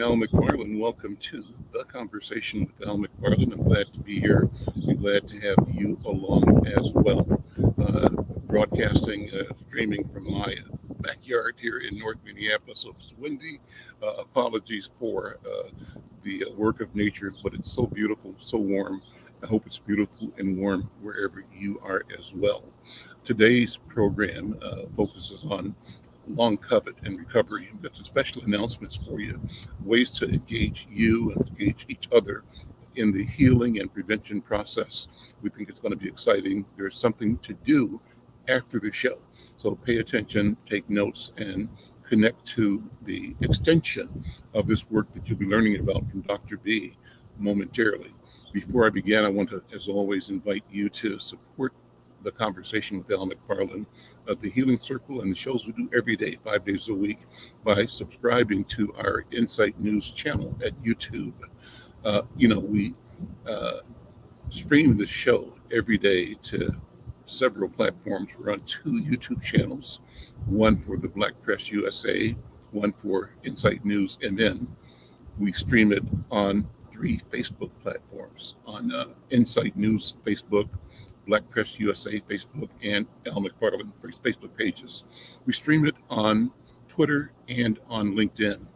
Al McFarlane. Welcome to The Conversation with Al McFarlane. I'm glad to be here and glad to have you along as well. Broadcasting, streaming from my backyard here in North Minneapolis. So if it's windy, apologies for the work of nature, but it's so beautiful, so warm. I hope it's beautiful and warm wherever you are as well. Today's program focuses on long COVID and recovery. We've got some special announcements for you, ways to engage you and engage each other in the healing and prevention process. We think it's going to be exciting. There's something to do after the show. So pay attention, take notes, and connect to the extension of this work that you'll be learning about from Dr. B momentarily. Before I begin, I want to, as always, invite you to support the conversation with Al McFarlane of the Healing Circle and the shows we do every day, 5 days a week, by subscribing to our Insight News channel at YouTube. We stream the show every day to several platforms. We're on 2 YouTube channels, one for the Black Press USA, one for Insight News MN. We stream it on 3 Facebook platforms, on Insight News Facebook, Black Press USA Facebook, and Al McFarlane Facebook pages. We stream it on Twitter and on LinkedIn.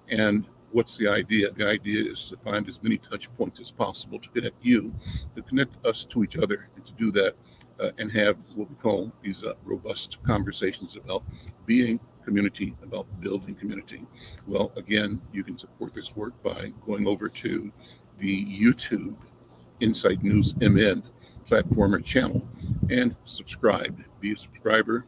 And what's the idea? The idea is to find as many touch points as possible to connect you, to connect us to each other, and to do that and have what we call these robust conversations about being community, about building community. Well, again, you can support this work by going over to the YouTube Insight News MN platform or channel and subscribe. Be a subscriber.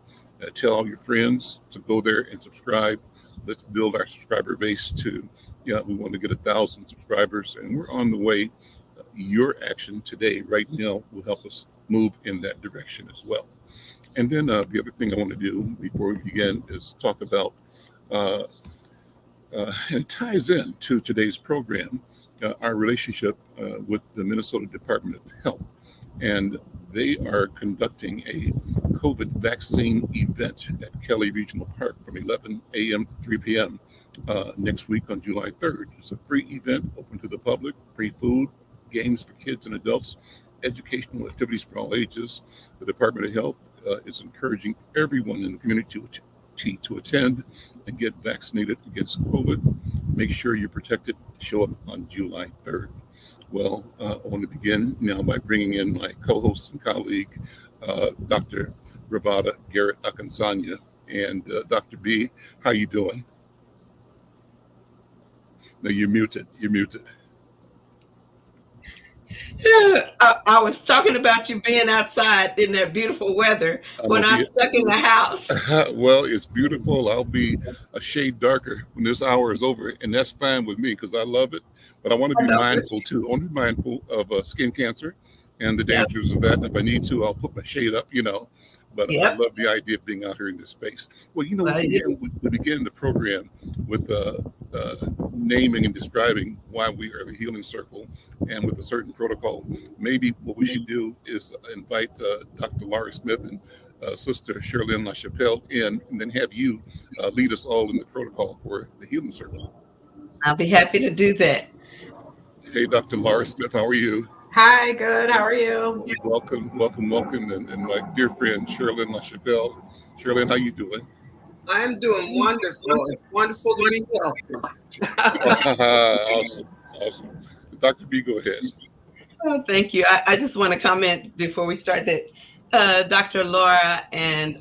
Tell all your friends to go there and subscribe. Let's build our subscriber base to, we want to get 1,000 subscribers, and we're on the way. Your action today, right now, will help us move in that direction as well. And then the other thing I want to do before we begin is talk about, and it ties in to today's program, our relationship with the Minnesota Department of Health. And they are conducting a COVID vaccine event at Kelly Regional Park from 11 a.m. to 3 p.m. Next week on July 3rd. It's a free event open to the public, free food, games for kids and adults, educational activities for all ages. The Department of Health is encouraging everyone in the community to attend and get vaccinated against COVID. Make sure you're protected. Show up on July 3rd. Well, I want to begin now by bringing in my co-host and colleague, Dr. Bravada Garrett-Akinsanya. And Dr. B, how you doing? No, you're muted. You're muted. I was talking about you being outside in that beautiful weather when I'm stuck in the house. Well, it's beautiful. I'll be a shade darker when this hour is over, and that's fine with me because I love it. But I want to be mindful too. I want to be mindful of skin cancer and the dangers of that. And if I need to, I'll put my shade up, But I love the idea of being out here in this space. Well, we began the program with naming and describing why we are the Healing Circle and with a certain protocol. Maybe what we should do is invite Dr. Laura Smith and Sister Shirlynn LaChapelle in, and then have you lead us all in the protocol for the Healing Circle. I'll be happy to do that. Hey, Dr. Laura Smith, how are you? Hi, good. How are you? Welcome. And my dear friend, Shirlynn LaChapelle. Shirlynn, how you doing? I'm doing wonderful. It's wonderful to be here. Awesome. Dr. B, go ahead. Oh, thank you. I just want to comment before we start that Dr. Laura and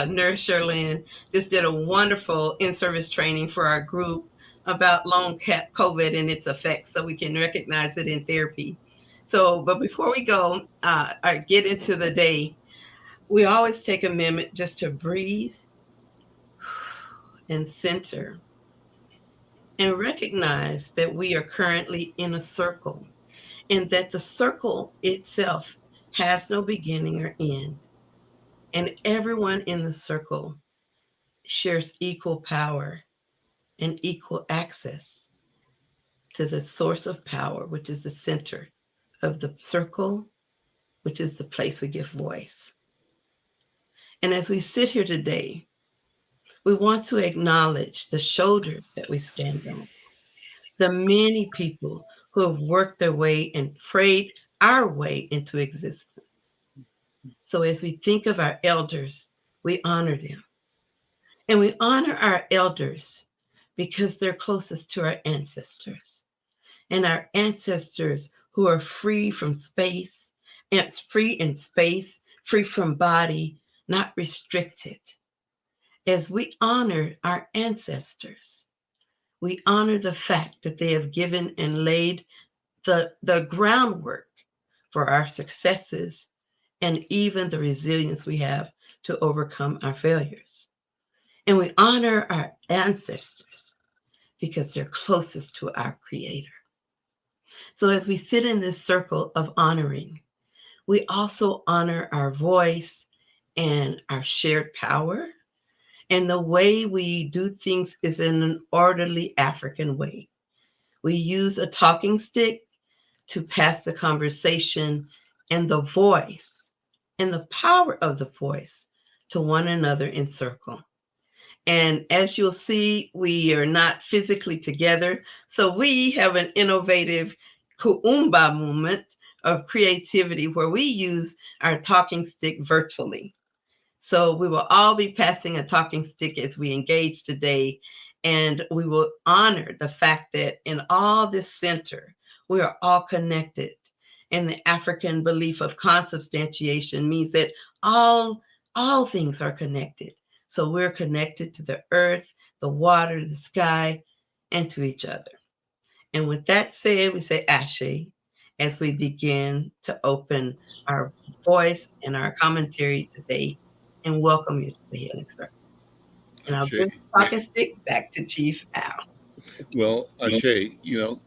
Nurse Shirlynn just did a wonderful in-service training for our group about long COVID and its effects so we can recognize it in therapy. So, but before we go or get into the day, we always take a minute just to breathe and center and recognize that we are currently in a circle and that the circle itself has no beginning or end. And everyone in the circle shares equal power and equal access to the source of power, which is the center of the circle, which is the place we give voice. And as we sit here today, we want to acknowledge the shoulders that we stand on, the many people who have worked their way and prayed our way into existence. So as we think of our elders, we honor them. And we honor our elders because they're closest to our ancestors. And our ancestors who are free from space, and free in space, free from body, not restricted. As we honor our ancestors, we honor the fact that they have given and laid the groundwork for our successes and even the resilience we have to overcome our failures. And we honor our ancestors because they're closest to our Creator. So as we sit in this circle of honoring, we also honor our voice and our shared power. And the way we do things is in an orderly African way. We use a talking stick to pass the conversation and the voice and the power of the voice to one another in circle. And as you'll see, we are not physically together. So we have an innovative kuumba movement of creativity where we use our talking stick virtually. So we will all be passing a talking stick as we engage today. And we will honor the fact that in all this center, we are all connected. And the African belief of consubstantiation means that all things are connected. So we're connected to the earth, the water, the sky, and to each other. And with that said, we say Ashe as we begin to open our voice and our commentary today and welcome you to the Healing Circle. And I'll bring the talking stick back to Chief Al. Well, Ashe,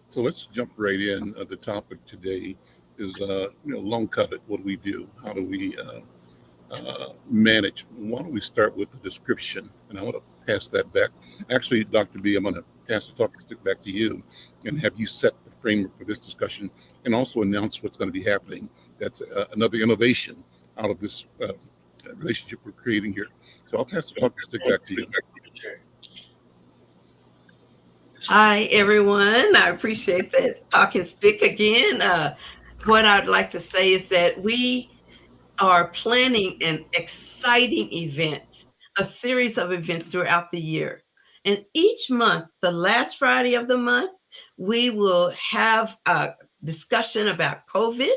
so let's jump right in. The topic today is, long COVID. What do we do? How do we manage? Why don't we start with the description? And I want to pass that back. Actually, Dr. B, I'm going to pass the talking stick back to you and have you set the framework for this discussion and also announce what's going to be happening. That's another innovation out of this relationship we're creating here. So I'll pass the talking stick back to you. Hi, everyone. I appreciate that talking stick again. What I'd like to say is that we are planning an exciting event, a series of events throughout the year. And each month, the last Friday of the month, we will have a discussion about COVID,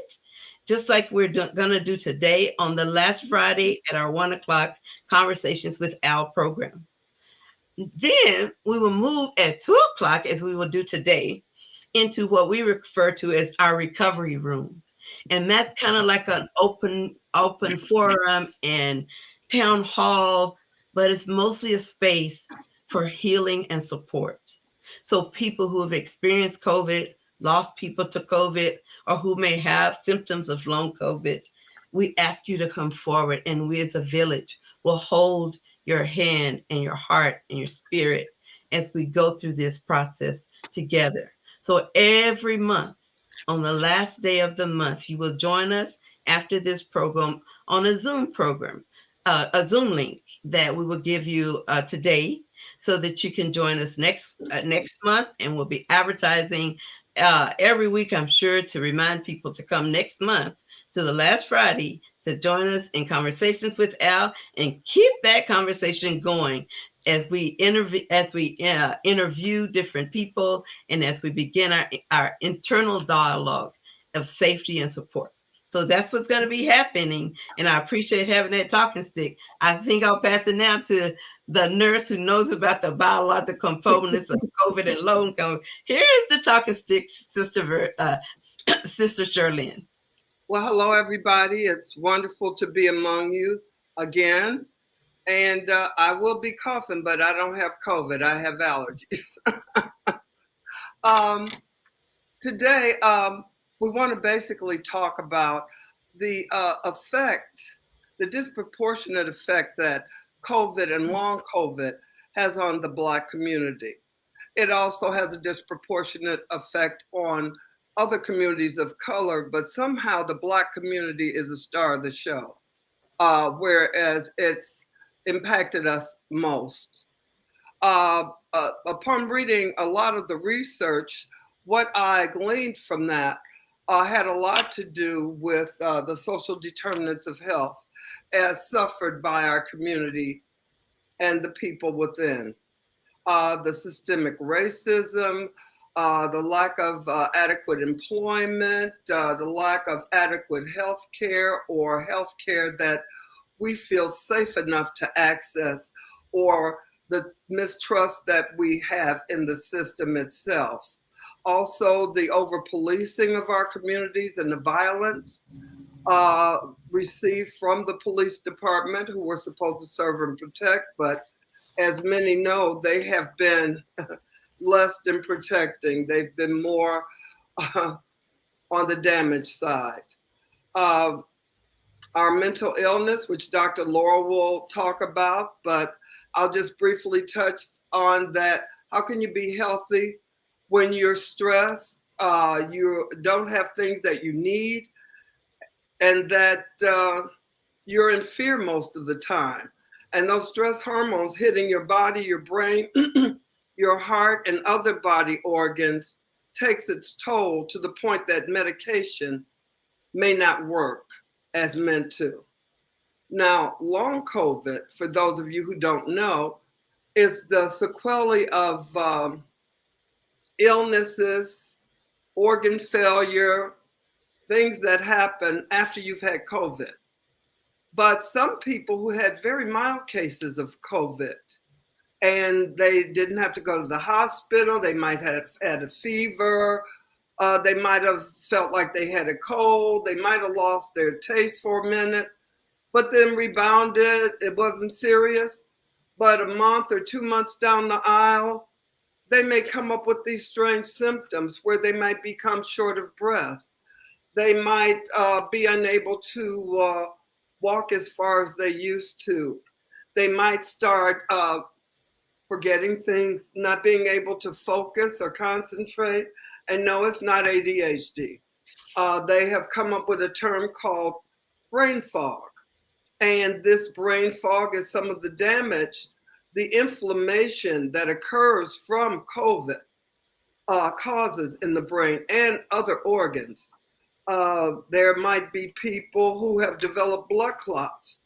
just like we're going to do today on the last Friday at our 1 o'clock Conversations with Al program. Then we will move at 2 o'clock, as we will do today, into what we refer to as our recovery room. And that's kind of like an open forum and town hall, but it's mostly a space for healing and support. So people who have experienced COVID, lost people to COVID, or who may have symptoms of long COVID, we ask you to come forward, and we as a village will hold your hand and your heart and your spirit as we go through this process together. So every month, on the last day of the month, you will join us after this program on a Zoom program, a Zoom link that we will give you today so that you can join us next month. And we'll be advertising every week, I'm sure, to remind people to come next month to the last Friday to join us in Conversations with Al and keep that conversation going as we interview different people and as we begin our internal dialogue of safety and support. So that's what's going to be happening. And I appreciate having that talking stick. I think I'll pass it now to the nurse who knows about the biological components of COVID and long COVID. Here is the talking stick, Sister Shirlynn. Well, hello, everybody. It's wonderful to be among you again. And I will be coughing, but I don't have COVID. I have allergies. Today, we want to basically talk about the effect, the disproportionate effect that COVID and long COVID has on the Black community. It also has a disproportionate effect on other communities of color, but somehow the Black community is the star of the show, whereas it's impacted us most. Upon reading a lot of the research, what I gleaned from that had a lot to do with the social determinants of health as suffered by our community and the people within. The systemic racism, the lack of adequate employment, the lack of adequate health care or health care that we feel safe enough to access, or the mistrust that we have in the system itself. Also, the over-policing of our communities and the violence received from the police department, who were supposed to serve and protect, but as many know, they have been less than protecting. They've been more on the damage side. Our mental illness, which Dr. Laura will talk about, but I'll just briefly touch on that. How can you be healthy when you're stressed, you don't have things that you need, and that you're in fear most of the time? And those stress hormones hitting your body, your brain, your heart, and other body organs takes its toll to the point that medication may not work as meant to. Now, long COVID, for those of you who don't know, is the sequelae of illnesses, organ failure, things that happen after you've had COVID. But some people who had very mild cases of COVID and they didn't have to go to the hospital, they might have had a fever, they might have felt like they had a cold, they might have lost their taste for a minute, but then rebounded, it wasn't serious. But a month or 2 months down the aisle, they may come up with these strange symptoms where they might become short of breath. They might be unable to walk as far as they used to. They might start forgetting things, not being able to focus or concentrate. And no, it's not ADHD. They have come up with a term called brain fog. And this brain fog is some of the damage, the inflammation that occurs from COVID causes in the brain and other organs. There might be people who have developed blood clots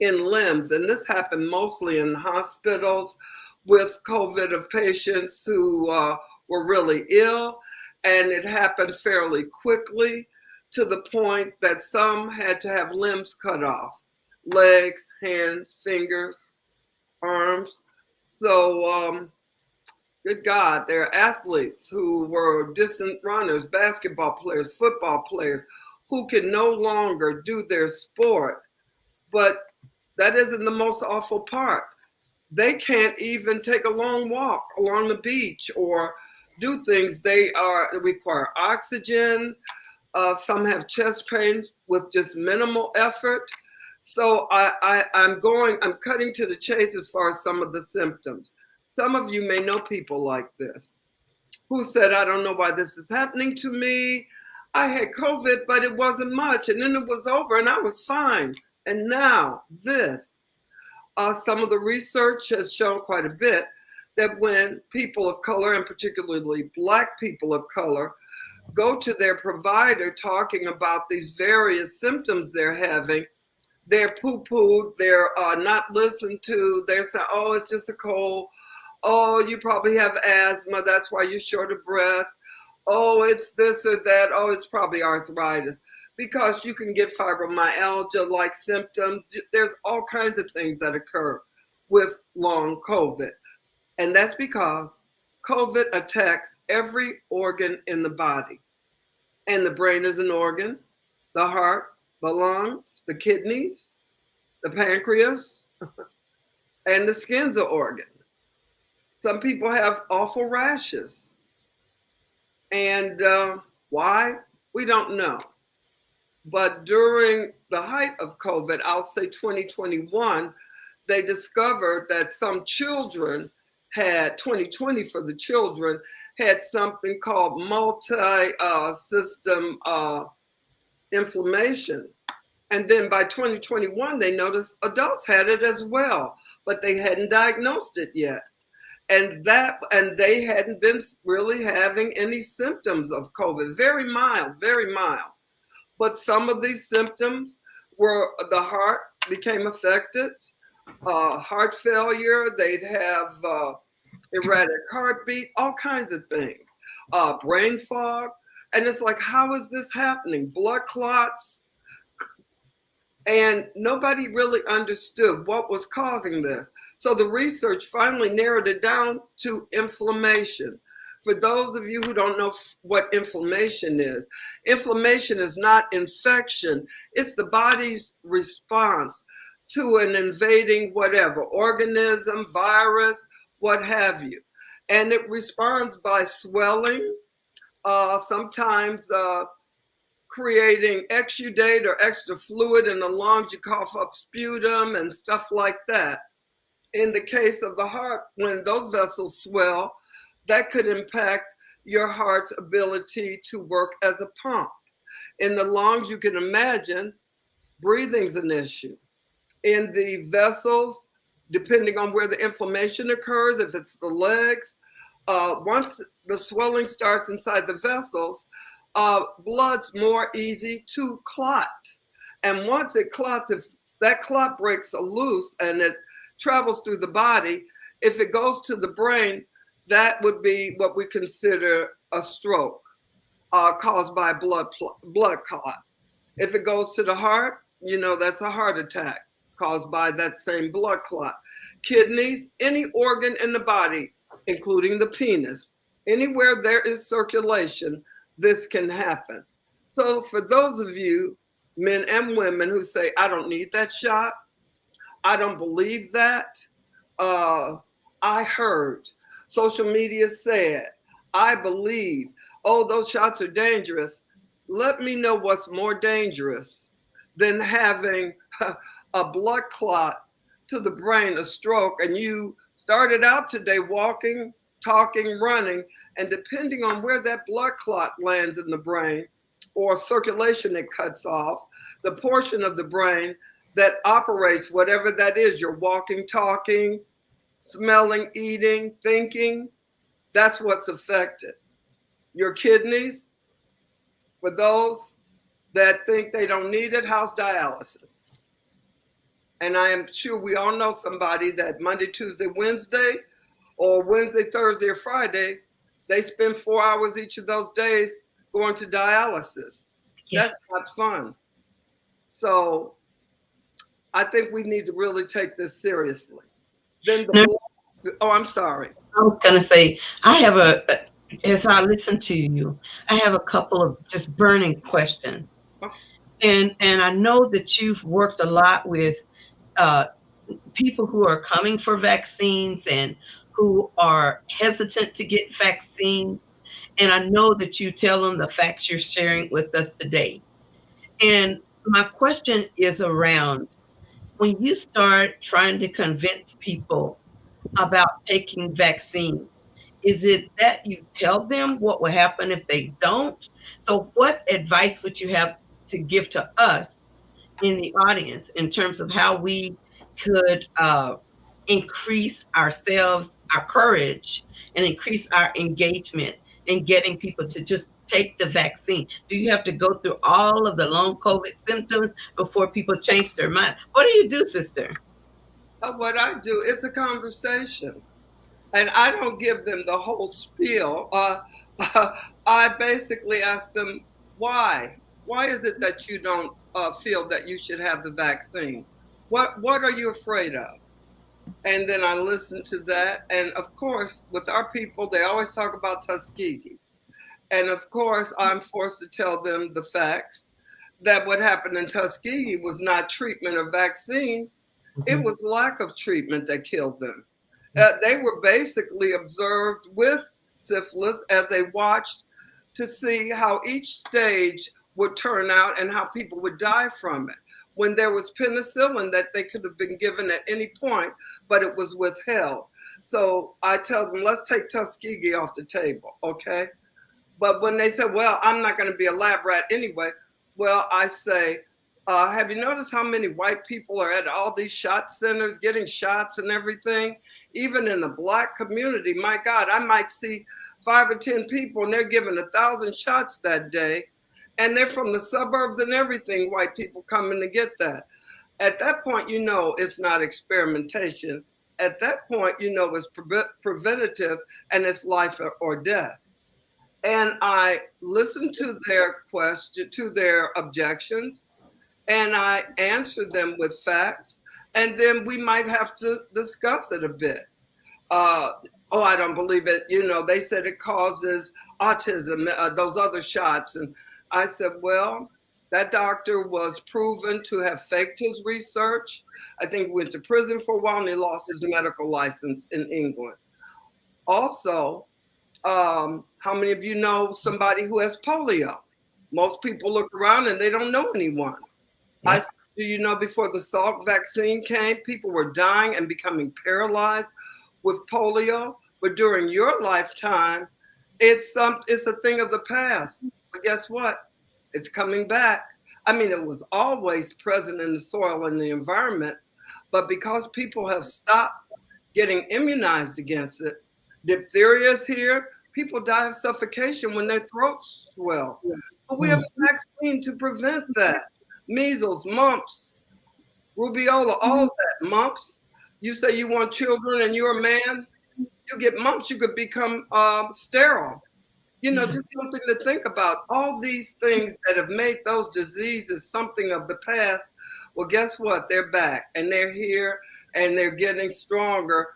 in limbs, and this happened mostly in hospitals with COVID of patients who were really ill, and it happened fairly quickly to the point that some had to have limbs cut off, legs, hands, fingers, arms. So, good God, there are athletes who were distant runners, basketball players, football players, who can no longer do their sport. But that isn't the most awful part. They can't even take a long walk along the beach or do things. They require oxygen. Some have chest pain with just minimal effort. So I'm cutting to the chase as far as some of the symptoms. Some of you may know people like this who said, I don't know why this is happening to me. I had COVID, but it wasn't much. And then it was over and I was fine. And now this. Some of the research has shown quite a bit that when people of color, and particularly Black people of color, go to their provider talking about these various symptoms they're having, they're poo-pooed, they're not listened to. They're saying, oh, it's just a cold. Oh, you probably have asthma. That's why you're short of breath. Oh, it's this or that. Oh, it's probably arthritis. Because you can get fibromyalgia-like symptoms. There's all kinds of things that occur with long COVID. And that's because COVID attacks every organ in the body. And the brain is an organ, the heart, the lungs, the kidneys, the pancreas, and the skin's an organ. Some people have awful rashes. And why? We don't know. But during the height of COVID, I'll say 2021, they discovered that some children had, 2020 for the children, had something called multi-system inflammation. And then by 2021, they noticed adults had it as well. but they hadn't diagnosed it yet. And they hadn't been really having any symptoms of COVID, very mild, very mild. But some of these symptoms were the heart became affected, heart failure, they'd have erratic heartbeat, all kinds of things, brain fog. And it's like, how is this happening? Blood clots. And nobody really understood what was causing this. So the research finally narrowed it down to inflammation. For those of you who don't know what inflammation is not infection. It's the body's response to an invading whatever, organism, virus, what have you. And it responds by swelling, sometimes creating exudate or extra fluid in the lungs. You cough up sputum and stuff like that. In the case of the heart, when those vessels swell, that could impact your heart's ability to work as a pump. In the lungs, you can imagine breathing's an issue. In the vessels, depending on where the inflammation occurs, if it's the legs, once the swelling starts inside the vessels, blood's more easy to clot. And once it clots, if that clot breaks loose and it travels through the body, if it goes to the brain, that would be what we consider a stroke caused by blood clot. If it goes to the heart, that's a heart attack caused by that same blood clot. Kidneys, any organ in the body, including the penis, anywhere there is circulation, this can happen. So for those of you, men and women, who say, I don't need that shot, I don't believe that, I heard, social media said, I believe, oh, those shots are dangerous. Let me know what's more dangerous than having a blood clot to the brain, a stroke, and you started out today walking, talking, running, and depending on where that blood clot lands in the brain or circulation it cuts off, the portion of the brain that operates whatever that is, you're walking, talking, smelling, eating, thinking, that's what's affected. Your kidneys, for those that think they don't need it, how's dialysis? And I am sure we all know somebody that Monday, Tuesday, Wednesday, or Wednesday, Thursday, or Friday, they spend 4 hours each of those days going to dialysis. Yes. That's not fun. So I think we need to really take this seriously. Then I'm sorry. I was going to say, as I listen to you, I have a couple of just burning questions. Okay. And I know that you've worked a lot with people who are coming for vaccines and who are hesitant to get vaccines. And I know that you tell them the facts you're sharing with us today. And my question is around, when you start trying to convince people about taking vaccines, is it that you tell them what will happen if they don't? So what advice would you have to give to us in the audience in terms of how we could increase ourselves, our courage, and increase our engagement in getting people to just take the vaccine? Do you have to go through all of the long COVID symptoms before people change their mind? What do you do, sister? What I do is a conversation. And I don't give them the whole spiel. I basically ask them, why? Why is it that you don't feel that you should have the vaccine? What are you afraid of? And then I listen to that. And of course, with our people, they always talk about Tuskegee. And of course, I'm forced to tell them the facts that what happened in Tuskegee was not treatment or vaccine. It was lack of treatment that killed them. They were basically observed with syphilis as they watched to see how each stage would turn out and how people would die from it. When there was penicillin that they could have been given at any point, but it was withheld. So I tell them, let's take Tuskegee off the table, okay? But when they say, well, I'm not going to be a lab rat anyway, well, I say, Have you noticed how many white people are at all these shot centers getting shots and everything? Even in the Black community, my God, I might see 5 or 10 people and they're giving 1,000 shots that day. And they're from the suburbs and everything, white people coming to get that. At that point, you know it's not experimentation. At that point, you know it's preventative and it's life or death. And I listened to their question, to their objections, and I answered them with facts. And then we might have to discuss it a bit. Oh, I don't believe it. You know, they said it causes autism, those other shots. And I said, well, that doctor was proven to have faked his research. I think he went to prison for a while and he lost his medical license in England. Also, how many of you know somebody who has polio? Most people look around and they don't know anyone. Yes. I said, do you know before the Salk vaccine came, people were dying and becoming paralyzed with polio? But during your lifetime, it's a thing of the past. But guess what? It's coming back. I mean, it was always present in the soil and the environment, but because people have stopped getting immunized against it, diphtheria is here. People die of suffocation when their throats swell. But we have a vaccine to prevent that. Measles, mumps, rubiola, all of that. Mumps. You say you want children and you're a man, you get mumps, you could become sterile. You know, just something to think about. All these things that have made those diseases something of the past, well, guess what? They're back and they're here and they're getting stronger.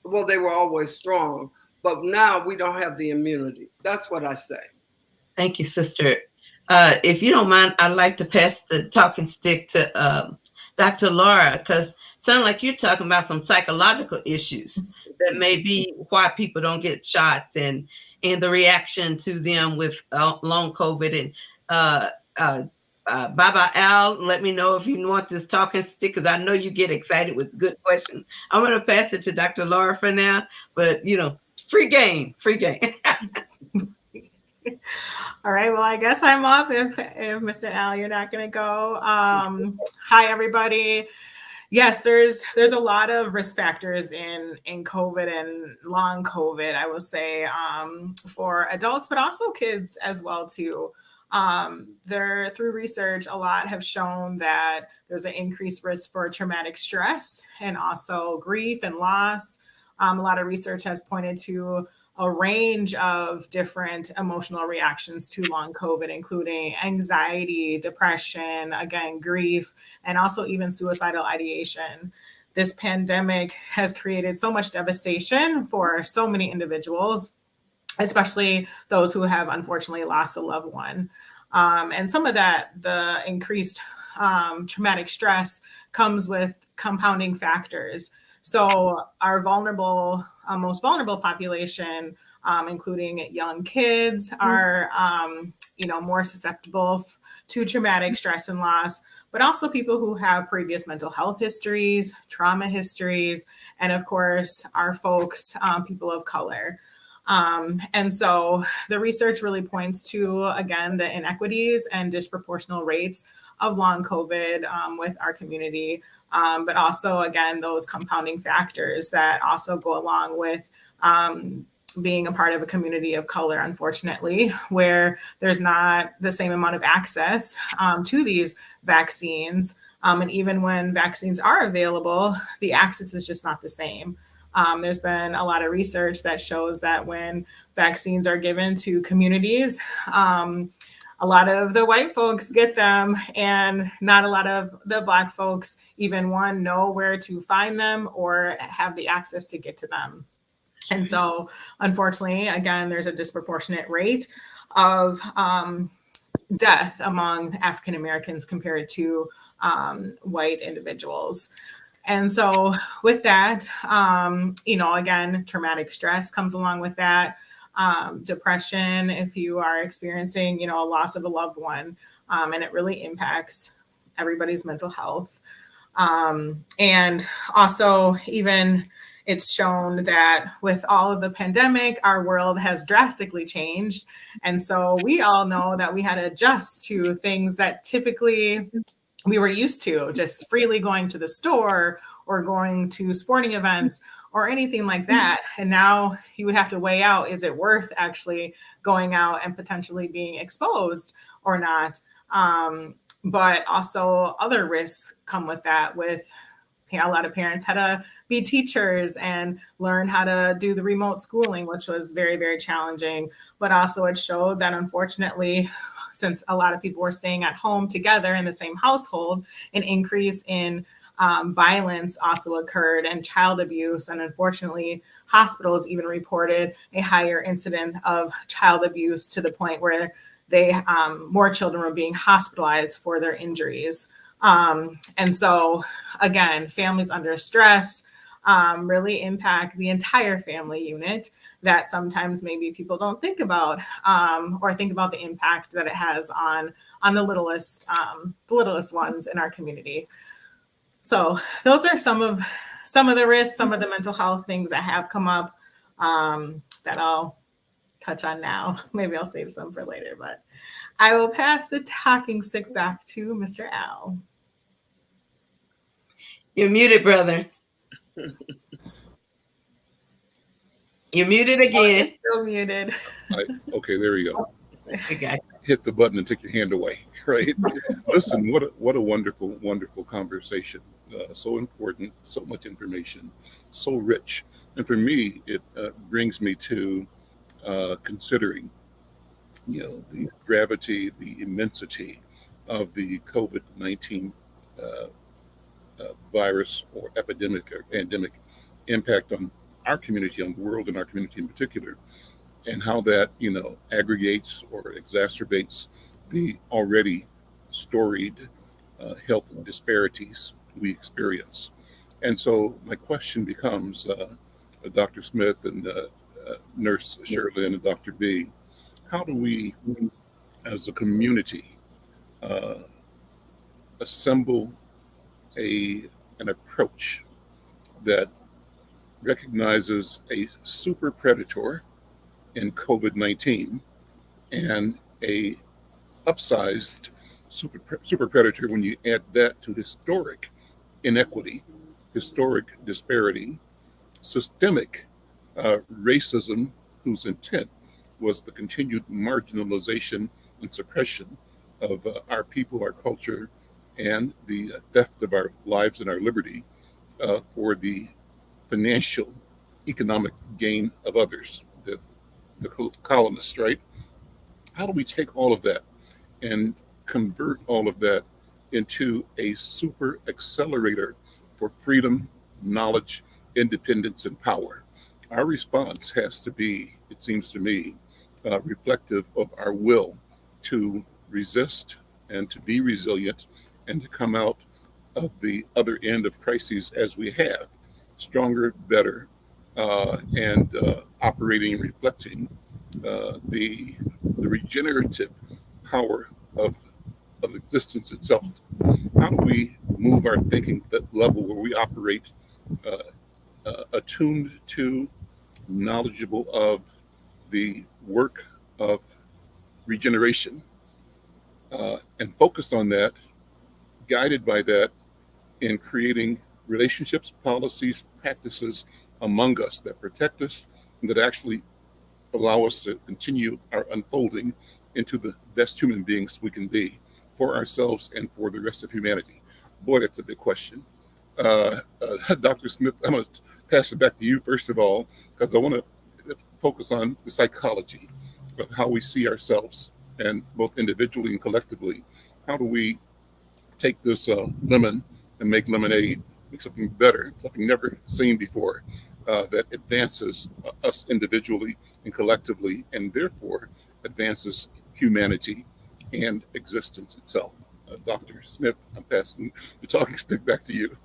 Well, they were always strong, but now we don't have the immunity. That's what I say. Thank you, sister. If you don't mind, I'd like to pass the talking stick to Dr. Laura, because it sounds like you're talking about some psychological issues that may be why people don't get shots and the reaction to them with long COVID. And Baba Al, let me know if you want this talking stick, because I know you get excited with good questions. I'm going to pass it to Dr. Laura for now, but you know, free game. All right. Well, I guess I'm up if Mr. Al, you're not going to go. Hi, everybody. Yes, there's a lot of risk factors in COVID and long COVID, I will say, for adults, but also kids as well, too. Through research, a lot have shown that there's an increased risk for traumatic stress and also grief and loss. A lot of research has pointed to a range of different emotional reactions to long COVID, including anxiety, depression, again, grief, and also even suicidal ideation. This pandemic has created so much devastation for so many individuals, especially those who have unfortunately lost a loved one. And some of that, the increased traumatic stress, comes with compounding factors. So our most vulnerable population, including young kids, are more susceptible to traumatic stress and loss, but also people who have previous mental health histories, trauma histories, and of course, our folks, people of color. And so the research really points to, again, the inequities and disproportional rates of long COVID with our community, but also, again, those compounding factors that also go along with being a part of a community of color, unfortunately, where there's not the same amount of access to these vaccines. And even when vaccines are available, the access is just not the same. There's been a lot of research that shows that when vaccines are given to communities, a lot of the white folks get them and not a lot of the Black folks even know where to find them or have the access to get to them. And so, unfortunately, again, there's a disproportionate rate of death among African Americans compared to white individuals. And so with that, again, traumatic stress comes along with that. Depression, if you are experiencing, a loss of a loved one, and it really impacts everybody's mental health. And also even it's shown that with all of the pandemic, our world has drastically changed. And so we all know that we had to adjust to things that typically we were used to, just freely going to the store or going to sporting events or anything like that. And now you would have to weigh out, is it worth actually going out and potentially being exposed or not? But also other risks come with that. With a lot of parents had to be teachers and learn how to do the remote schooling, which was very, very challenging. But also it showed that, unfortunately, since a lot of people were staying at home together in the same household, an increase in violence also occurred, and child abuse. And unfortunately, hospitals even reported a higher incident of child abuse, to the point where more children were being hospitalized for their injuries. And so, again, families under stress really impact the entire family unit, that sometimes maybe people don't think about, or think about the impact that it has on the littlest ones in our community. So those are some of the risks, some of the mental health things that have come up, that I'll touch on now. Maybe I'll save some for later, but I will pass the talking stick back to Mr. Al. You're muted, brother. You're muted again. Still muted. Okay, there you go. I got you. Hit the button and take your hand away, right? Listen, what a wonderful, wonderful conversation. So important, so much information, so rich. And for me, it brings me to considering, the gravity, the immensity of the COVID-19 virus or epidemic or pandemic impact on our community, on the world, and our community in particular, and how that aggregates or exacerbates the already storied health disparities we experience. And so my question becomes, Dr. Smith and Nurse Shirlynn and Dr. B, how do we, as a community, assemble an approach that recognizes a super predator in COVID-19 and a upsized super predator when you add that to historic inequity, historic disparity, systemic racism, whose intent was the continued marginalization and suppression of our people, our culture, and the theft of our lives and our liberty for the financial, economic gain of others, the colonists, right? How do we take all of that and convert all of that into a super accelerator for freedom, knowledge, independence, and power? Our response has to be, it seems to me, reflective of our will to resist and to be resilient and to come out of the other end of crises as we have, stronger, better, and operating and reflecting the regenerative power of existence itself. How do we move our thinking to that level where we operate attuned to, knowledgeable of the work of regeneration, and focused on that, guided by that, in creating relationships, policies, practices among us that protect us and that actually allow us to continue our unfolding into the best human beings we can be for ourselves and for the rest of humanity? Boy, that's a big question. Dr. Smith, I'm going to pass it back to you first of all, because I want to focus on the psychology of how we see ourselves, and both individually and collectively. How do we take this lemon and make lemonade, make something better, something never seen before, that advances us individually and collectively, and therefore advances humanity and existence itself? Dr. Smith, I'm passing the talking stick back to you.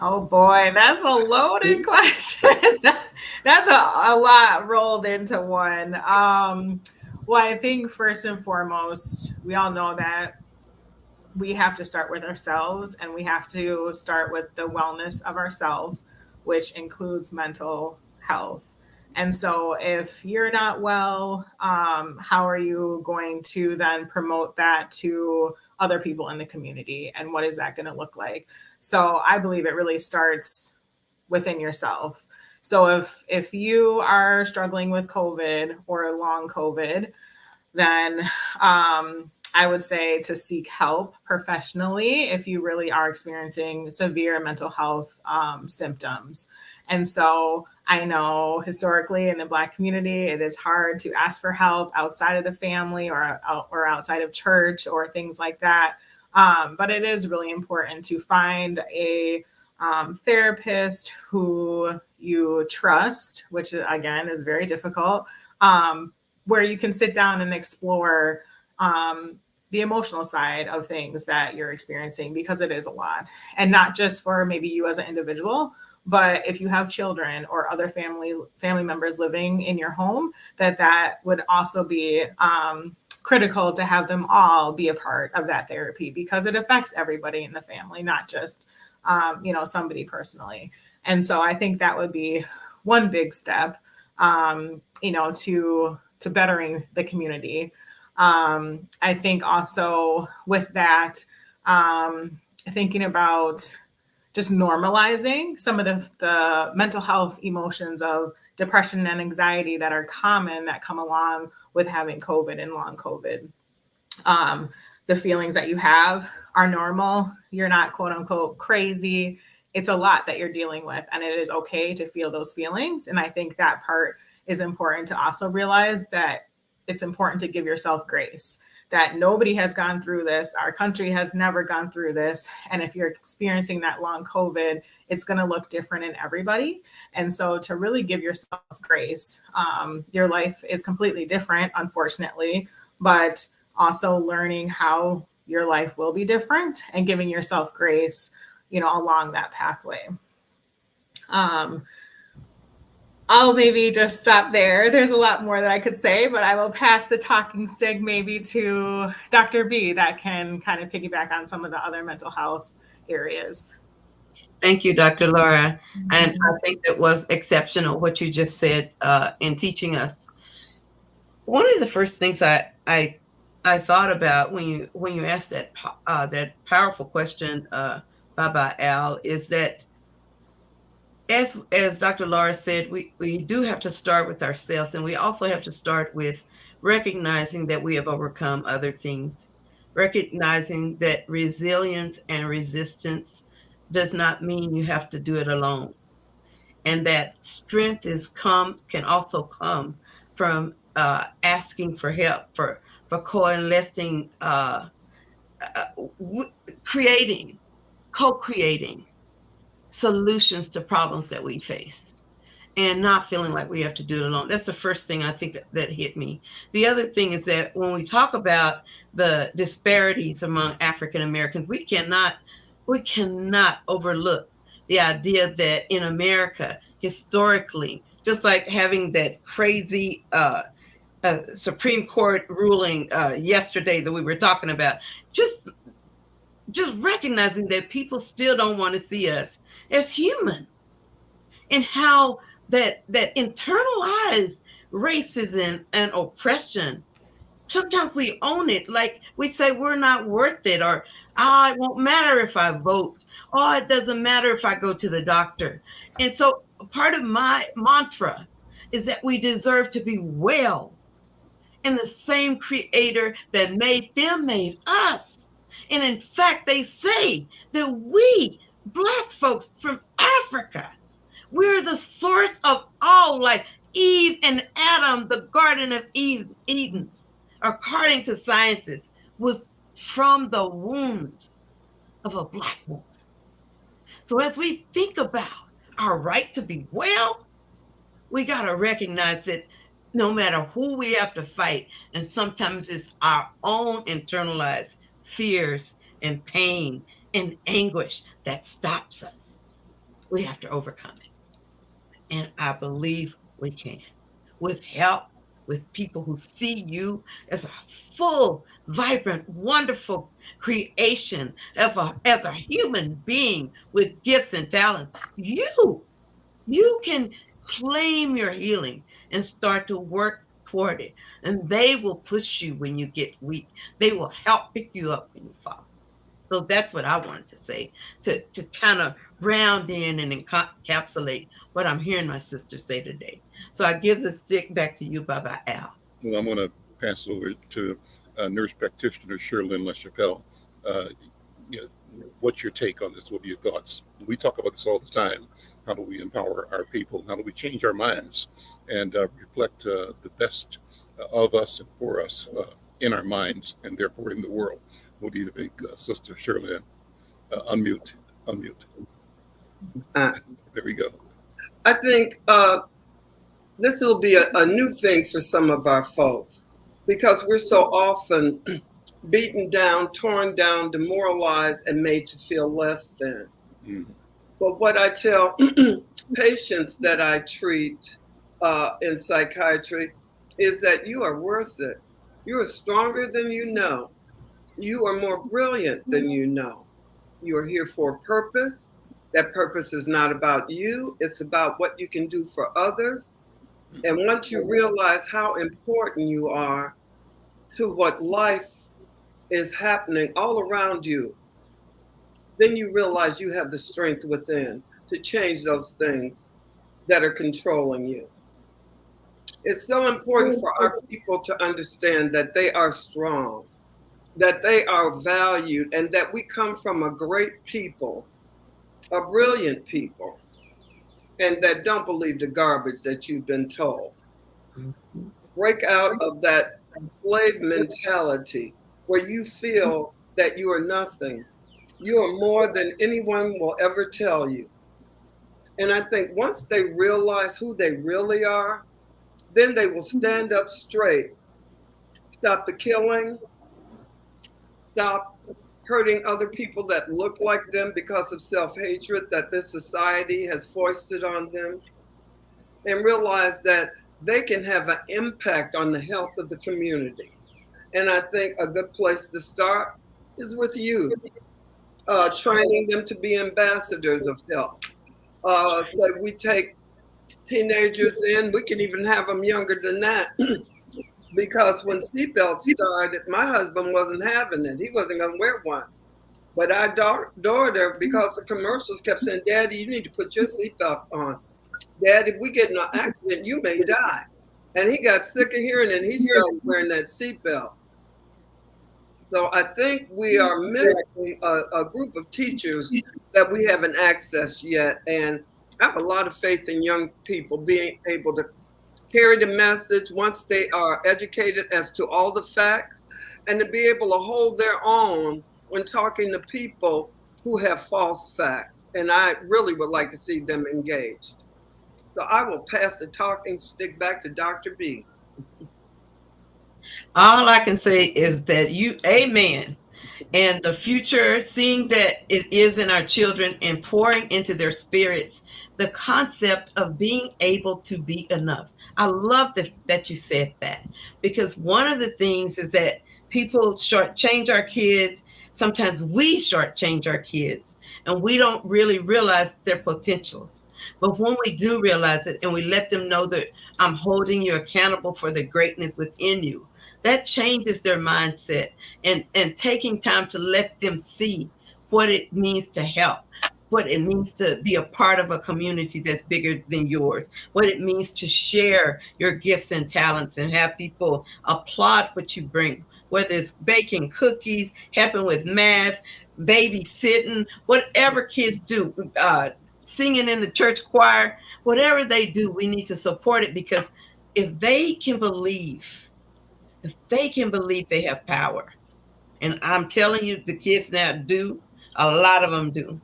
Oh boy, that's a loaded question. That's a lot rolled into one. Well, I think first and foremost, we all know that we have to start with ourselves, and we have to start with the wellness of ourselves, which includes mental health. And so if you're not well, how are you going to then promote that to other people in the community. And what is that going to look like? So I believe it really starts within yourself. So if you are struggling with COVID or long COVID, then I would say to seek help professionally if you really are experiencing severe mental health symptoms. And so I know historically in the Black community, it is hard to ask for help outside of the family or outside of church or things like that. But it is really important to find a therapist who you trust, which again is very difficult, where you can sit down and explore the emotional side of things that you're experiencing, because it is a lot. And not just for maybe you as an individual, but if you have children or other family members living in your home, that would also be critical to have them all be a part of that therapy, because it affects everybody in the family, not just somebody personally. And so I think that would be one big step, to bettering the community. I think also with that, thinking about just normalizing some of the mental health emotions of depression and anxiety that are common, that come along with having COVID and long COVID. The feelings that you have are normal. You're not quote unquote crazy. It's a lot that you're dealing with, and it is okay to feel those feelings. And I think that part is important to also realize, that it's important to give yourself grace, that nobody has gone through this. Our country has never gone through this. And if you're experiencing that long COVID, it's going to look different in everybody. And so to really give yourself grace, your life is completely different, unfortunately, but also learning how your life will be different and giving yourself grace, along that pathway. I'll maybe just stop there. There's a lot more that I could say, but I will pass the talking stick maybe to Dr. B, that can kind of piggyback on some of the other mental health areas. Thank you, Dr. Laura. And I think it was exceptional what you just said in teaching us. One of the first things I thought about when you asked that powerful question, Baba Al, is that as Dr. Laura said, we do have to start with ourselves, and we also have to start with recognizing that we have overcome other things, recognizing that resilience and resistance does not mean you have to do it alone, and that strength can also come from asking for help, for coalescing, co-creating solutions to problems that we face, and not feeling like we have to do it alone. That's the first thing I think that hit me. The other thing is that when we talk about the disparities among African Americans, we cannot overlook the idea that in America, historically, just like having that crazy Supreme Court ruling yesterday that we were talking about, just recognizing that people still don't want to see us as human, and how that internalized racism and oppression, sometimes we own it. Like we say, we're not worth it, or it won't matter if I vote, or it doesn't matter if I go to the doctor. And so part of my mantra is that we deserve to be well, and the same creator that made them made us. And in fact, they say that we Black folks from Africa, we're the source of all life. Eve and Adam, the Garden of Eden, according to sciences, was from the wombs of a Black woman. So as we think about our right to be well, we got to recognize that no matter who we have to fight, and sometimes it's our own internalized fears and pain and anguish that stops us, we have to overcome it. And I believe we can, with help, with people who see you as a full, vibrant, wonderful creation, as a human being with gifts and talents. You can claim your healing and start to work support it. And they will push you when you get weak. They will help pick you up when you fall. So that's what I wanted to say, to kind of round in and encapsulate what I'm hearing my sister say today. So I give the stick back to you, Baba Al. Well, I'm going to pass it over to nurse practitioner Shirlynn LaChapelle. You know, what's your take on this? What are your thoughts? We talk about this all the time. How do we empower our people? How do we change our minds and reflect the best of us and for us in our minds and therefore in the world? What do you think, Sister Shirlynn? Unmute. There we go. I think this will be a new thing for some of our folks because we're so often beaten down, torn down, demoralized, and made to feel less than. Mm. But what I tell patients that I treat in psychiatry is that you are worth it. You are stronger than you know. You are more brilliant than you know. You are here for a purpose. That purpose is not about you. It's about what you can do for others. And once you realize how important you are to what life is happening all around you, then you realize you have the strength within to change those things that are controlling you. It's so important for our people to understand that they are strong, that they are valued, and that we come from a great people, a brilliant people, and that don't believe the garbage that you've been told. Mm-hmm. Break out of that slave mentality where you feel that you are nothing. You are more than anyone will ever tell you. And I think once they realize who they really are, then they will stand up straight, stop the killing, stop hurting other people that look like them because of self-hatred that this society has foisted on them, and realize that they can have an impact on the health of the community. And I think a good place to start is with youth, training them to be ambassadors of health. So we take teenagers in, we can even have them younger than that. Because when seatbelts started, my husband wasn't having it. He wasn't going to wear one. But our daughter, because the commercials kept saying, Daddy, you need to put your seatbelt on. Dad, if we get in an accident, you may die. And he got sick of hearing it, and he started wearing that seatbelt. So I think we are missing a group of teachers that we haven't accessed yet. And I have a lot of faith in young people being able to carry the message once they are educated as to all the facts, and to be able to hold their own when talking to people who have false facts. And I really would like to see them engaged. So I will pass the talking stick back to Dr. B. All I can say is that amen. And the future, seeing that it is in our children and pouring into their spirits, the concept of being able to be enough. I love that you said that, because one of the things is that people shortchange our kids. Sometimes we shortchange our kids and we don't really realize their potentials. But when we do realize it and we let them know that I'm holding you accountable for the greatness within you, that changes their mindset, and taking time to let them see what it means to help, what it means to be a part of a community that's bigger than yours, what it means to share your gifts and talents and have people applaud what you bring, whether it's baking cookies, helping with math, babysitting, whatever kids do, singing in the church choir, whatever they do, we need to support it, because if they can believe they have power, and I'm telling you, the kids now do, a lot of them do,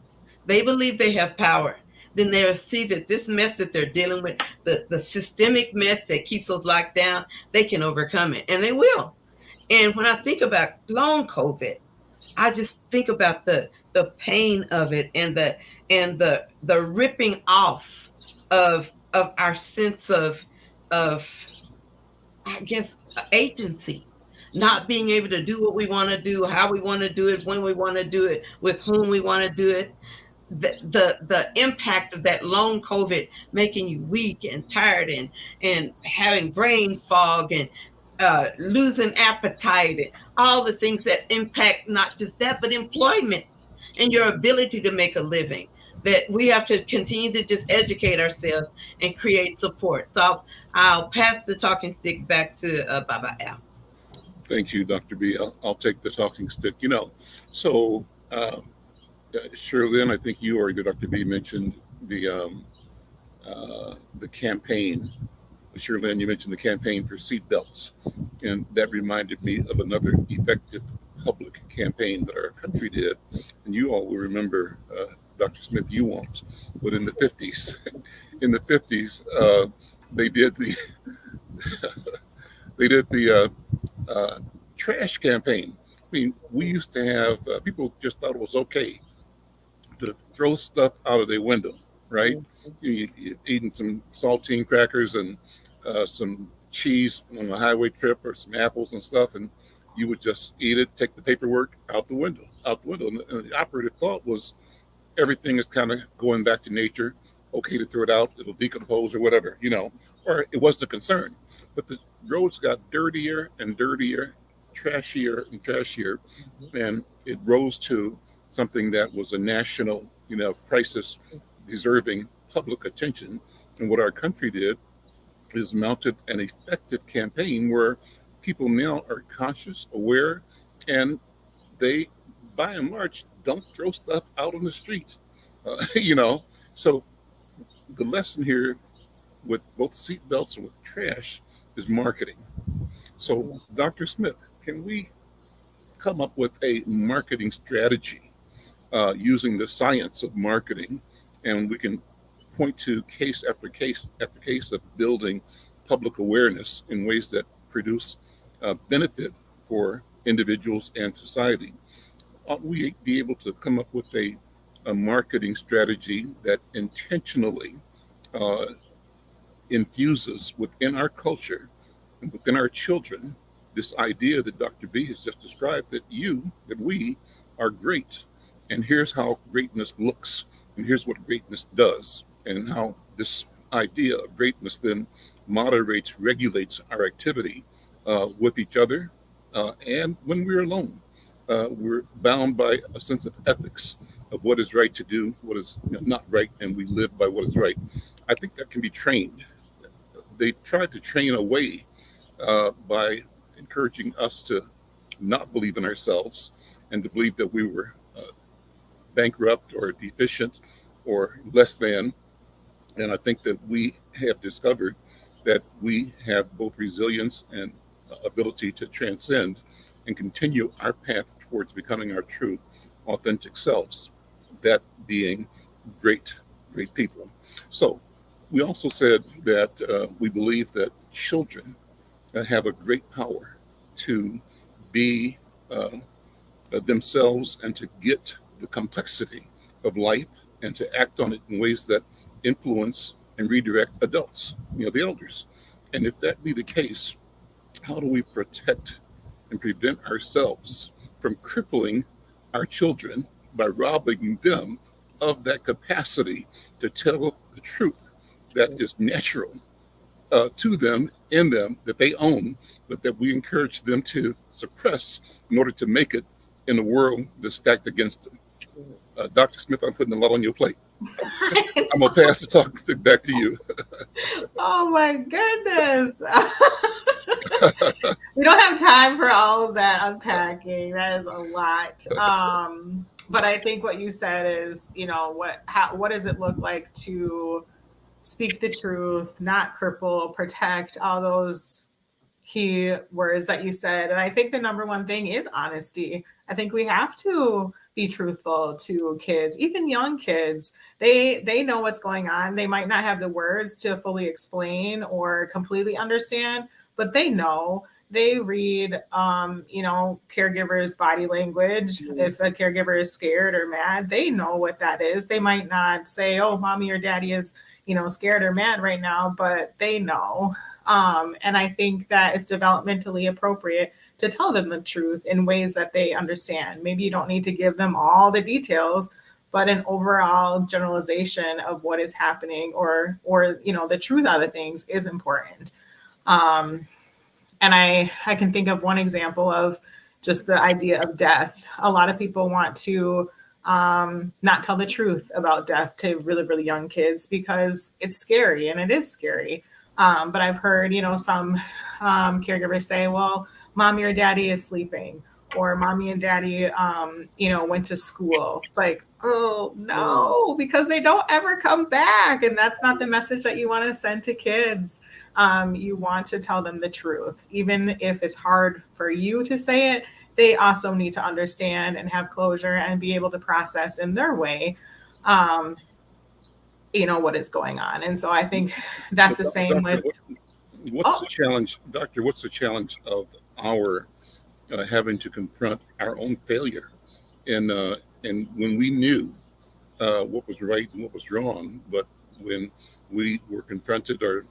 they believe they have power, then they'll see that this mess that they're dealing with, the systemic mess that keeps us locked down, they can overcome it, and they will. And when I think about long COVID, I just think about the pain of it, and the ripping off of our sense of I guess agency, not being able to do what we want to do, how we want to do it, when we want to do it, with whom we want to do it. the impact of that long COVID making you weak and tired and having brain fog and losing appetite and all the things that impact not just that, but employment and your ability to make a living. That we have to continue to just educate ourselves and create support. So I'll pass the talking stick back to Baba Al. Thank you, Dr. B. I'll take the talking stick. So Shirlyn, I think you or Dr. B mentioned the campaign. Shirlyn, you mentioned the campaign for seatbelts, and that reminded me of another effective public campaign that our country did. And you all will remember, Dr. Smith, you won't, but in the 50s, they did the they did the trash campaign. I mean, we used to have people just thought it was okay to throw stuff out of their window, right? You eating some saltine crackers and some cheese on a highway trip or some apples and stuff, and you would just eat it, take the paperwork out the window. And the operative thought was everything is kind of going back to nature. Okay to throw it out, it'll decompose or whatever, or it wasn't a concern. But the roads got dirtier and dirtier, trashier and trashier, and it rose to something that was a national, crisis deserving public attention. And what our country did is mounted an effective campaign where people now are conscious, aware, and they, by and large, don't throw stuff out on the street. So the lesson here with both seatbelts and with trash is marketing. So, Dr. Smith, can we come up with a marketing strategy using the science of marketing, and we can point to case after case after case of building public awareness in ways that produce benefit for individuals and society? Ought we be able to come up with a marketing strategy that intentionally infuses within our culture and within our children this idea that Dr. B has just described, that we are great, and here's how greatness looks, and here's what greatness does, and how this idea of greatness then moderates, regulates our activity with each other, and when we're alone. We're bound by a sense of ethics of what is right to do, what is not right, and we live by what is right. I think that can be trained. They tried to train away by encouraging us to not believe in ourselves and to believe that we were bankrupt or deficient or less than. And I think that we have discovered that we have both resilience and ability to transcend and continue our path towards becoming our true, authentic selves, that being great people. So we also said that we believe that children have a great power to be themselves and to get the complexity of life and to act on it in ways that influence and redirect adults, the elders. And if that be the case, how do we protect and prevent ourselves from crippling our children by robbing them of that capacity to tell the truth that is natural to them, in them, that they own, but that we encourage them to suppress in order to make it in a world that's stacked against them? Dr. Smith, I'm putting a lot on your plate. I'm going to pass the talk back to you. Oh my goodness. We don't have time for all of that unpacking. That is a lot. But I think what you said is, what does it look like to speak the truth, not cripple, protect, all those key words that you said. And I think the number one thing is honesty. I think we have to be truthful to kids, even young kids. They know what's going on. They might not have the words to fully explain or completely understand, but they know. They read, caregivers' body language. Mm-hmm. If a caregiver is scared or mad, they know what that is. They might not say, oh, mommy or daddy is, scared or mad right now, but they know. And I think that it's developmentally appropriate to tell them the truth in ways that they understand. Maybe you don't need to give them all the details, but an overall generalization of what is happening or the truth of the things is important. And I can think of one example of just the idea of death. A lot of people want to not tell the truth about death to really, really young kids because it's scary, and it is scary. But I've heard, some caregivers say, well, mommy or daddy is sleeping, or mommy and daddy, went to school. It's like, oh no, because they don't ever come back. And that's not the message that you want to send to kids. You want to tell them the truth, even if it's hard for you to say it. They also need to understand and have closure and be able to process in their way, what is going on. And so I think that's the same with. What's the challenge, Doctor? What's the challenge of our having to confront our own failure, and when we knew what was right and what was wrong, but when we were confronted or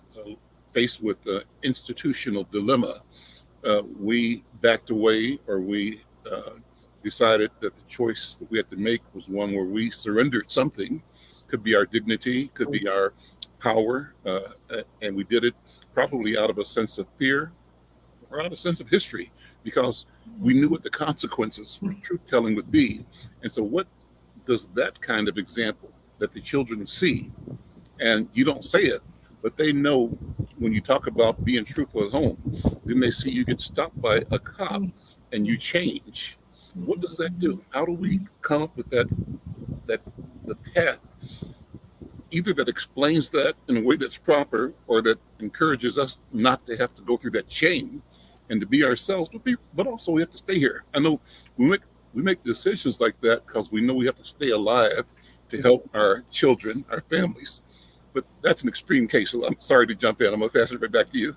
faced with the institutional dilemma, we backed away, or we decided that the choice that we had to make was one where we surrendered something. Could be our dignity, could be our power, and we did it probably out of a sense of fear or out of a sense of history, because we knew what the consequences for truth-telling would be. And so what does that kind of example that the children see, and you don't say it, but they know when you talk about being truthful at home, then they see you get stopped by a cop and you change. What does that do? How do we come up with the path, either that explains that in a way that's proper, or that encourages us not to have to go through that shame and to be ourselves, but also we have to stay here. I know we make decisions like that because we know we have to stay alive to help our children, our families. But that's an extreme case. So I'm sorry to jump in. I'm going to pass it right back to you.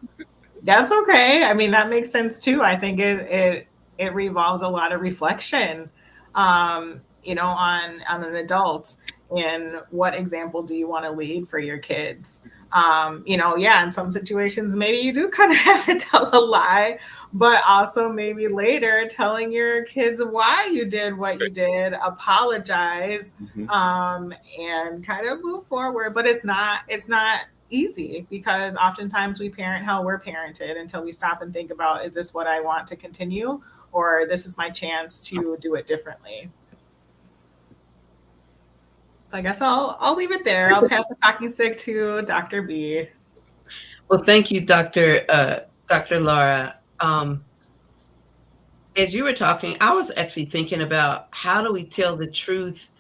That's okay. I mean, that makes sense too. I think it revolves a lot of reflection, on an adult, and what example do you want to lead for your kids? In some situations, maybe you do kind of have to tell a lie, but also maybe later telling your kids why you did what you did, apologize, and kind of move forward. But it's not easy, because oftentimes we parent how we're parented until we stop and think about, is this what I want to continue, or this is my chance to do it differently? So I guess I'll leave it there. I'll pass the talking stick to Dr. B. Well, thank you, Dr. Laura. As you were talking, I was actually thinking about, how do we tell the truth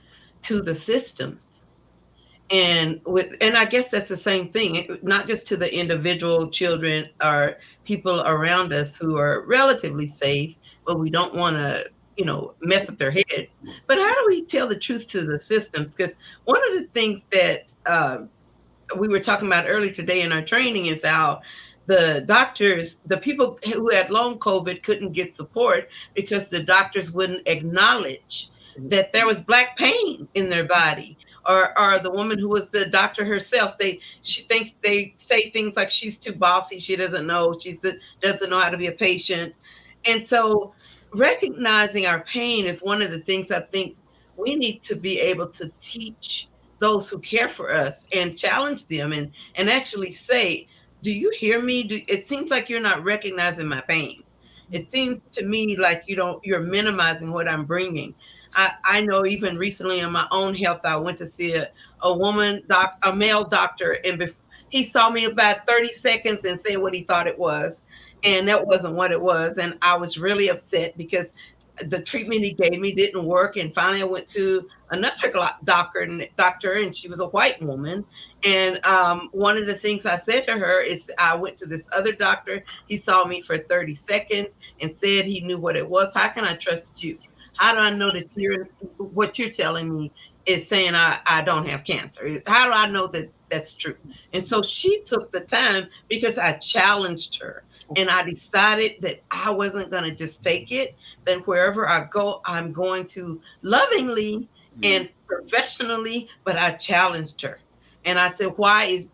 to the systems? And I guess that's the same thing, not just to the individual children or people around us who are relatively safe, but we don't want to mess up their heads. But how do we tell the truth to the systems? Because one of the things that we were talking about earlier today in our training is how the doctors, the people who had long COVID, couldn't get support because the doctors wouldn't acknowledge that there was Black pain in their body. Or the woman who was the doctor herself, they say things like, she's too bossy, she doesn't know, doesn't know how to be a patient. And so recognizing our pain is one of the things I think we need to be able to teach those who care for us, and challenge them, and actually say, do you hear me? It seems like you're not recognizing my pain. It seems to me like you're minimizing what I'm bringing. I know even recently in my own health, I went to see a male doctor, and he saw me about 30 seconds and said what he thought it was. And that wasn't what it was. And I was really upset because the treatment he gave me didn't work. And finally I went to another doctor, and she was a white woman. And one of the things I said to her is, I went to this other doctor. He saw me for 30 seconds and said he knew what it was. How can I trust you? How do I know that what you're telling me is saying I don't have cancer? How do I know that that's true? And so she took the time, because I challenged her. And I decided that I wasn't going to just take it, that wherever I go, I'm going to lovingly and professionally, but I challenged her. And I said, why is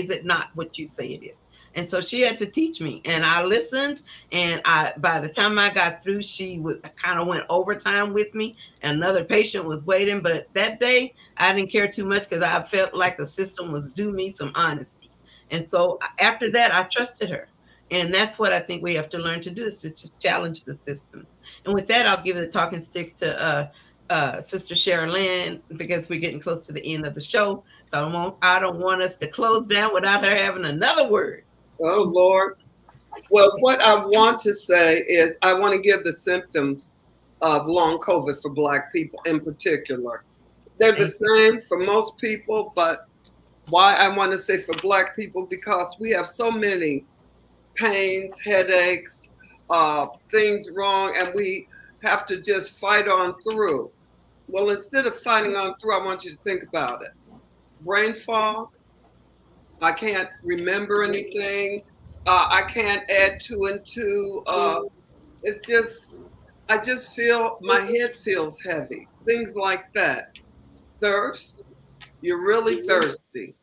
it not what you say it is? And so she had to teach me, and I listened. And by the time I got through, she kind of went overtime with me. Another patient was waiting, but that day I didn't care too much because I felt like the system was due me some honesty. And so after that, I trusted her. And that's what I think we have to learn to do, is to challenge the system. And with that, I'll give the talking stick to Sister Shirlynn, because we're getting close to the end of the show. So I don't want us to close down without her having another word. Oh, Lord. Well, what I want to say is I want to give the symptoms of long COVID for Black people in particular. They're the same for most people, but why I want to say for Black people, because we have so many pains, headaches, things wrong, and we have to just fight on through. Well, instead of fighting on through, I want you to think about it. Brain fog. I can't remember anything. I can't add 2 and 2. It's just, I just feel my head feels heavy. Things like that. Thirst. You're really thirsty,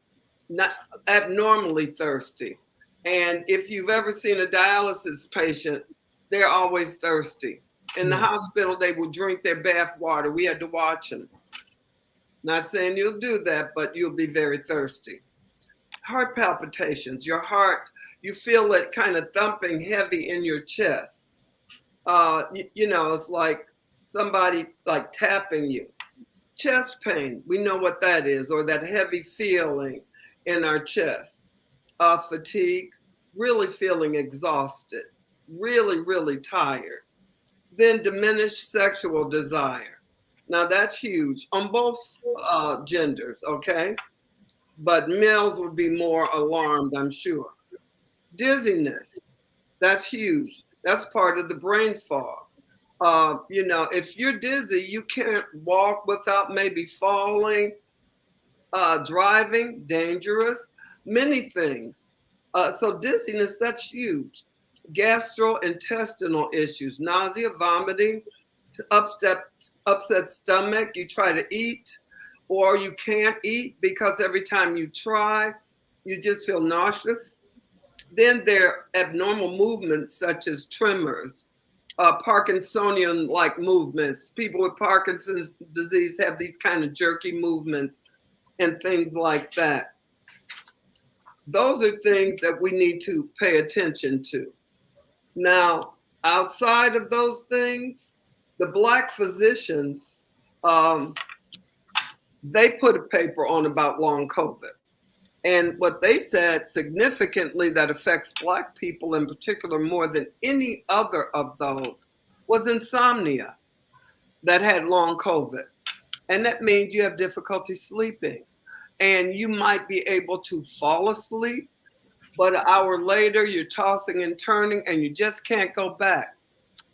not abnormally thirsty. And if you've ever seen a dialysis patient, they're always thirsty. In the hospital, they will drink their bath water. We had to watch them. Not saying you'll do that, but you'll be very thirsty. Heart palpitations, your heart, you feel it kind of thumping heavy in your chest. It's like somebody like tapping you. Chest pain, we know what that is, or that heavy feeling in our chest. Fatigue, really feeling exhausted, really, really tired. Then diminished sexual desire. Now that's huge on both genders, okay? But males would be more alarmed, I'm sure. Dizziness, that's huge. That's part of the brain fog. If you're dizzy, you can't walk without maybe falling. Driving, dangerous, many things. So dizziness, that's huge. Gastrointestinal issues, nausea, vomiting, upset stomach. You try to eat or you can't eat because every time you try, you just feel nauseous. Then there are abnormal movements such as tremors, Parkinsonian-like movements. People with Parkinson's disease have these kind of jerky movements and things like that. Those are things that we need to pay attention to. Now, outside of those things, the Black physicians, they put a paper on about long COVID. And what they said significantly that affects Black people in particular more than any other of those was insomnia that had long COVID. And that means you have difficulty sleeping. And you might be able to fall asleep, but an hour later you're tossing and turning and you just can't go back.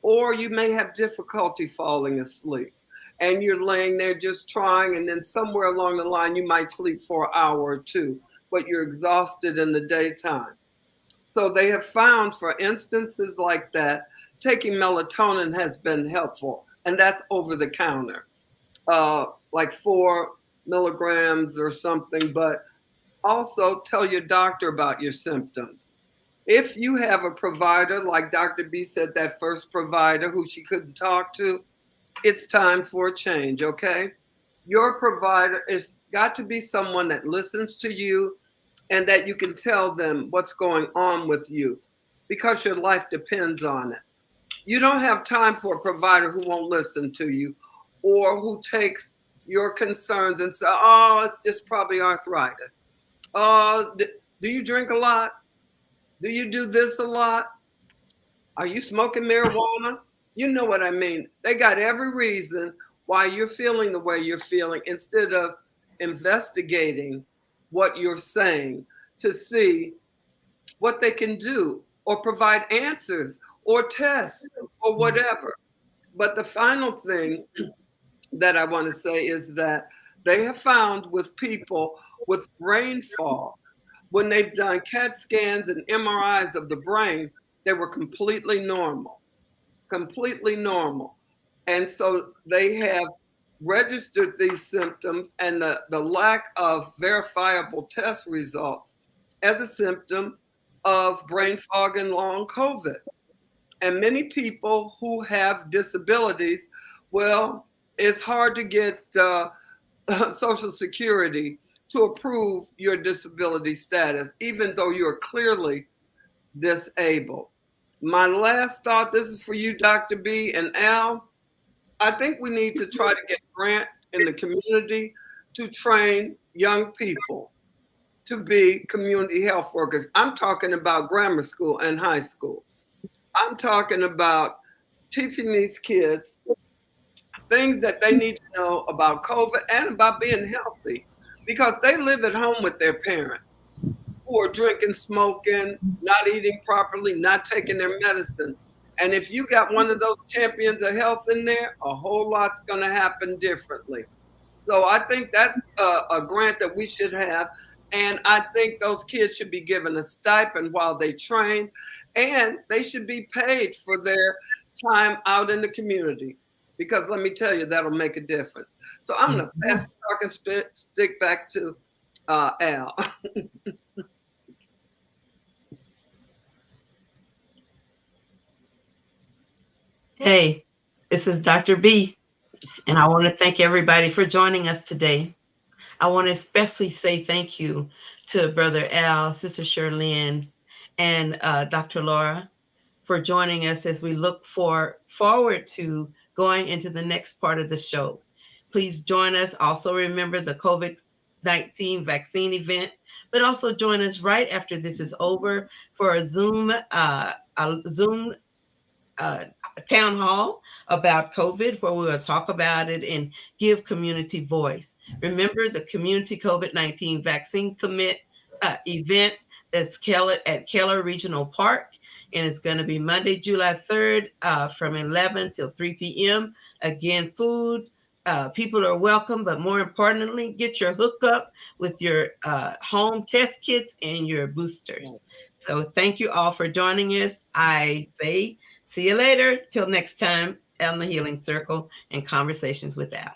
Or you may have difficulty falling asleep and you're laying there just trying, and then somewhere along the line you might sleep for an hour or two, but you're exhausted in the daytime. So they have found for instances like that, taking melatonin has been helpful, and that's over the counter, like 4 milligrams or something, but also tell your doctor about your symptoms. If you have a provider, like Dr. B said, that first provider who she couldn't talk to, it's time for a change, okay? Your provider has got to be someone that listens to you and that you can tell them what's going on with you because your life depends on it. You don't have time for a provider who won't listen to you or who takes your concerns and say, oh, it's just probably arthritis. Oh, do you drink a lot? Do you do this a lot? Are you smoking marijuana? You know what I mean. They got every reason why you're feeling the way you're feeling instead of investigating what you're saying to see what they can do or provide answers or tests or whatever. But the final thing that I want to say is that they have found with people with brain fog, when they've done CAT scans and MRIs of the brain, they were completely normal. And so they have registered these symptoms and the lack of verifiable test results as a symptom of brain fog and long COVID. And many people who have disabilities, well, it's hard to get Social Security to approve your disability status, even though you're clearly disabled. My last thought, this is for you, Dr. B and Al. I think we need to try to get a grant in the community to train young people to be community health workers. I'm talking about grammar school and high school. I'm talking about teaching these kids things that they need to know about COVID and about being healthy, because they live at home with their parents who are drinking, smoking, not eating properly, not taking their medicine. And if you got one of those champions of health in there, a whole lot's going to happen differently. So I think that's a grant that we should have. And I think those kids should be given a stipend while they train, and they should be paid for their time out in the community, because let me tell you, that'll make a difference. So I'm going to pass the talking stick back to Al. Hey, this is Dr. B, and I want to thank everybody for joining us today. I want to especially say thank you to Brother Al, Sister Shirlynn, and Dr. Laura for joining us as we look forward to going into the next part of the show. Please join us. Also remember the COVID-19 vaccine event, but also join us right after this is over for a Zoom town hall about COVID, where we will talk about it and give community voice. Remember the Community COVID-19 Vaccine Commit event that's at Keller Regional Park, and it's going to be Monday, July 3rd from 11 till 3 p.m. Again, food, people are welcome, but more importantly, get your hookup with your home test kits and your boosters. So thank you all for joining us. I say see you later. Till next time on the Healing Circle and Conversations with Al.